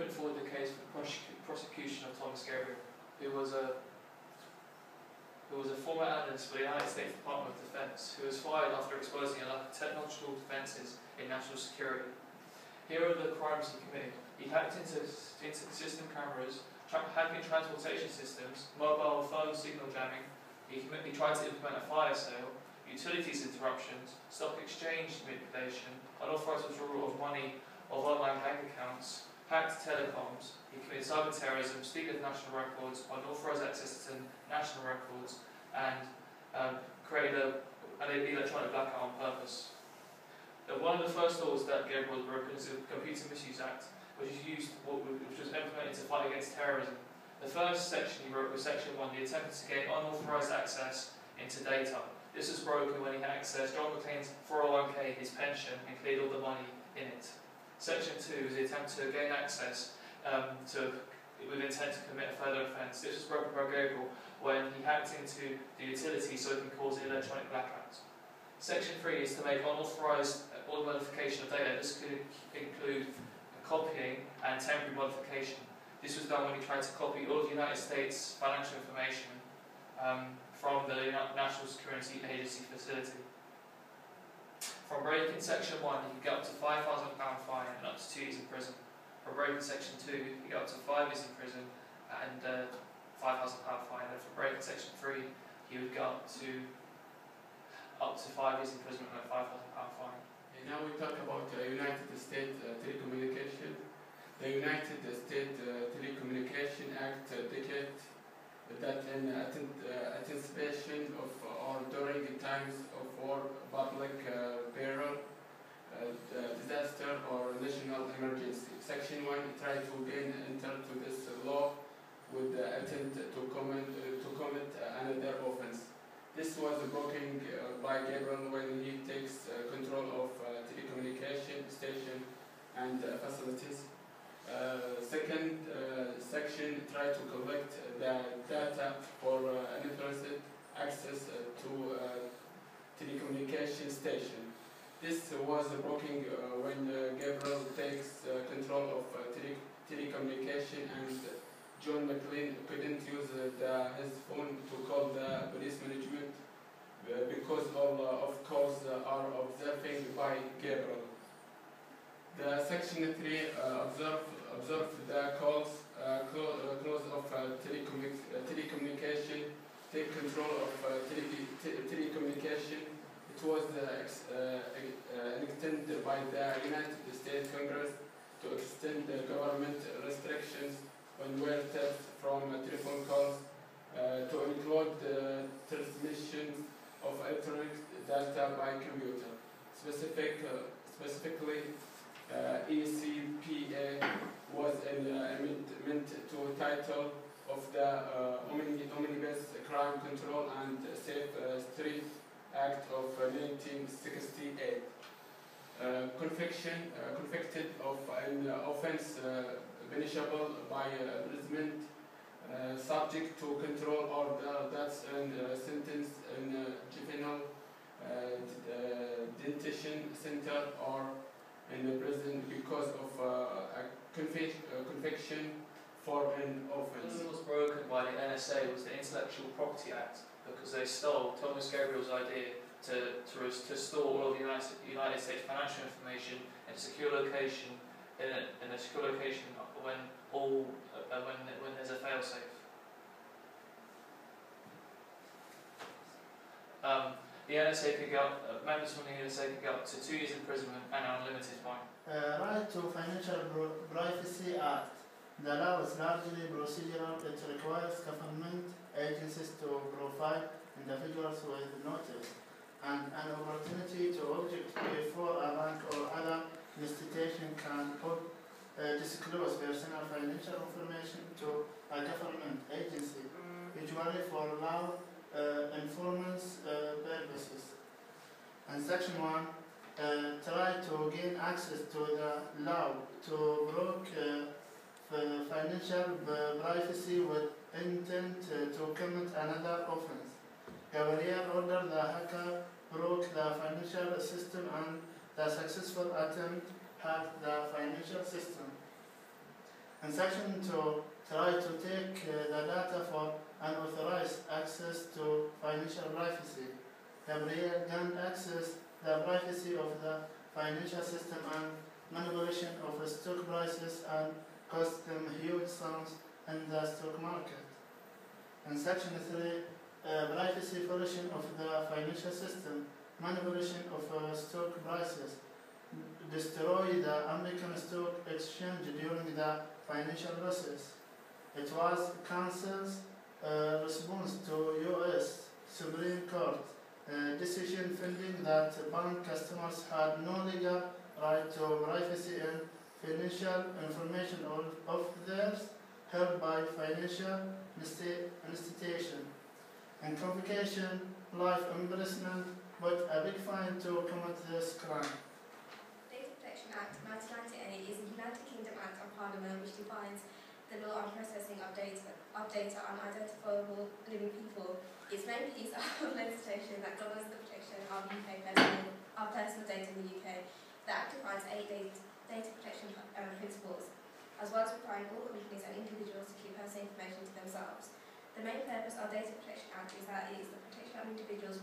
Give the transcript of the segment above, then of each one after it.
put forward the case for the prosecution of Thomas Gabriel, who was a former analyst for the United States Department of Defense, who was fired after exposing a lack of technological defenses in national security. Here are the crimes he committed. He hacked into system cameras, hacking transportation systems, mobile phone signal jamming. He tried to implement a fire sale, utilities interruptions, stock exchange manipulation, unauthorized withdrawal of money of online bank accounts, hacked telecoms. He committed cyber terrorism, stealing national records, unauthorized access to national records, and created an electronic blackout on purpose. One of the first laws that Gabriel was broken is the Computer Misuse Act, which was implemented to fight against terrorism. The first section he wrote was Section 1, the attempt to gain unauthorized access into data. This was broken when he accessed John McClain's 401k, his pension, and cleared all the money in it. Section 2 was the attempt to gain access with intent to commit a further offence. This was broken by Gabriel when he hacked into the utility so it can cause an electronic blackout. Section 3 is to make unauthorised modification of data. This could include copying and temporary modification. This was done when he tried to copy all of the United States financial information from the National Security Agency facility. From breaking Section 1, you can get up to £5,000 fine and up to 2 years in prison. For breaking Section 2, you can get up to 5 years in prison and £5,000 fine. And for breaking Section 3, you would get up to 5 years in prison and a £5,000 fine. And now we talk about United States Telecommunication. The United States Telecommunication Act dictates that in anticipation of or during times of war, public peril, disaster or national emergency. Section 1 tried to gain enter to this law with the attempt to commit another offense. This was broken by Gabriel when he takes control of telecommunication station and facilities. Second section tried to collect the data for unauthorized access to telecommunication station. This was broken when Gabriel takes control of telecommunication and John McClain couldn't use his phone to call the police management because of calls are observing by Gabriel. The Section 3 observe the clause of telecommunication, take control of telecommunication. It was extended by the United States Congress to extend the government restrictions on wiretaps from telephone calls to include the transmission of electronic data by computer. Specifically, ECPA was an amendment to title of the Omnibus Crime Control and Safe Street Act of 1968. Convicted of an offence punishable by imprisonment, subject to control order, that's sentenced in juvenile detention center or in the prison because of a conviction for an offence. The law was broken by the NSA was the Intellectual Property Act because they stole Thomas Gabriel's idea to store all of the United States financial information in a secure location when there's a failsafe. The NSA could get members from the NSA could get up to 2 years imprisonment and an unlimited fine. Right to Financial Privacy Act. The law is largely procedural. It requires government agencies to provide individuals with notice and an opportunity to object before a bank or other institution can disclose personal financial information to a government agency, usually for law enforcement purposes. And Section 1 try to gain access to the law to block financial privacy with intent to commit another offense. Gabriel ordered the hacker broke the financial system and the successful attempt hacked the financial system. And Section 2 try to take the data for unauthorized access to financial privacy. Gabriel gained access the privacy of the financial system and manipulation of stock prices and cost them huge sums in the stock market. And Section 3, privacy violation of the financial system, manipulation of stock prices, destroy the American Stock Exchange during the financial process. It was Council's response to U.S. Supreme Court decision finding that bank customers had no legal right to privacy and financial information of theirs held by financial institution. And convocation, life imprisonment, but a big fine to commit this crime. Data Protection Act 1998 is a United Kingdom Act of Parliament which defines the law on processing of data on identifiable living people. Its main piece of legislation that governs the protection of personal data in the UK. The Act defines 8 data protection principles, as well as requiring all companies and individuals to keep personal information to themselves. The main purpose of Data Protection Act is that it is the protection of individuals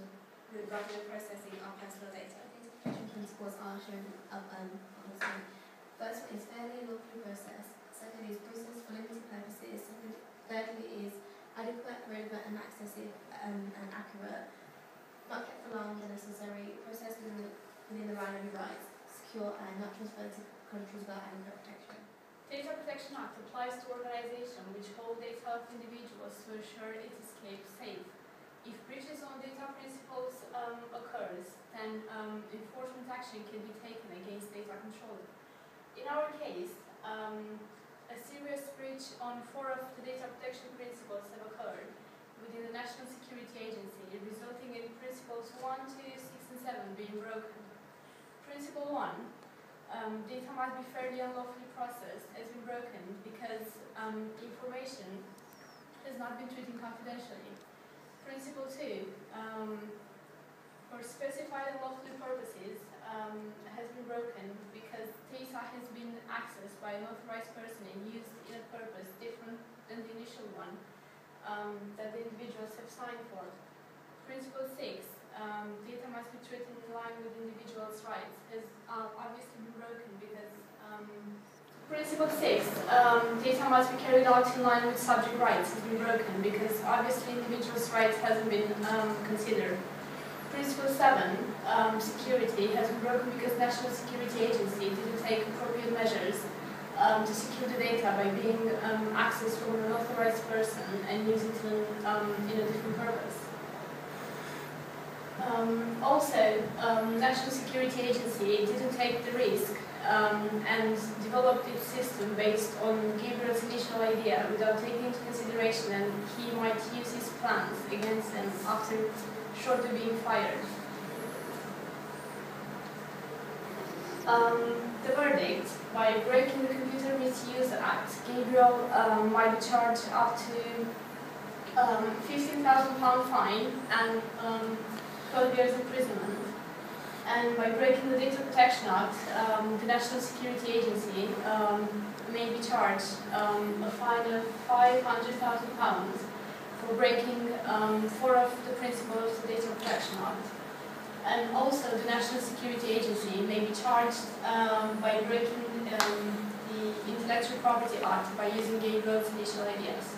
with regular processing of personal data. Data protection principles are shown on the screen. First one is fairly and lawfully processed. Second is processed for limited purposes. Thirdly is adequate, relevant and accessible and accurate. Not kept for long and necessary. Processed within the line of your rights. Secure and not transferred to countries without adequate protection. Data Protection Act applies to organizations which hold data of individuals to ensure it escapes safe. If breaches on data principles occurs, then enforcement action can be taken against data controller. In our case, a serious breach on 4 of the data protection principles have occurred within the National Security Agency, resulting in principles 1, 2, 6 and 7 being broken. Principle 1, data must be fairly and lawfully processed, has been broken because information has not been treated confidentially. Principle 2, for specified and lawfully purposes, has been broken because data has been accessed by an authorized person and used in a purpose different than the initial one that the individuals have signed for. Principle 6, data must be treated in line with individuals' rights, has obviously been broken because Principle 6, data must be carried out in line with subject rights, has been broken because obviously individuals' rights hasn't been considered. Principle 7, security, has been broken because National Security Agency didn't take appropriate measures to secure the data by being accessed from an authorized person and use it in a different purpose. Also, National Security Agency didn't take the risk and developed its system based on Gabriel's initial idea without taking into consideration and he might use his plans against them after shortly being fired. The verdict: by breaking the Computer Misuse Act, Gabriel might be charged up to £15,000 fine and 12 years imprisonment. And by breaking the Data Protection Act, the National Security Agency may be charged a fine of £500,000 for breaking 4 of the principles of the Data Protection Act. And also the National Security Agency may be charged by breaking the Intellectual Property Act by using Gabriel's initial ideas.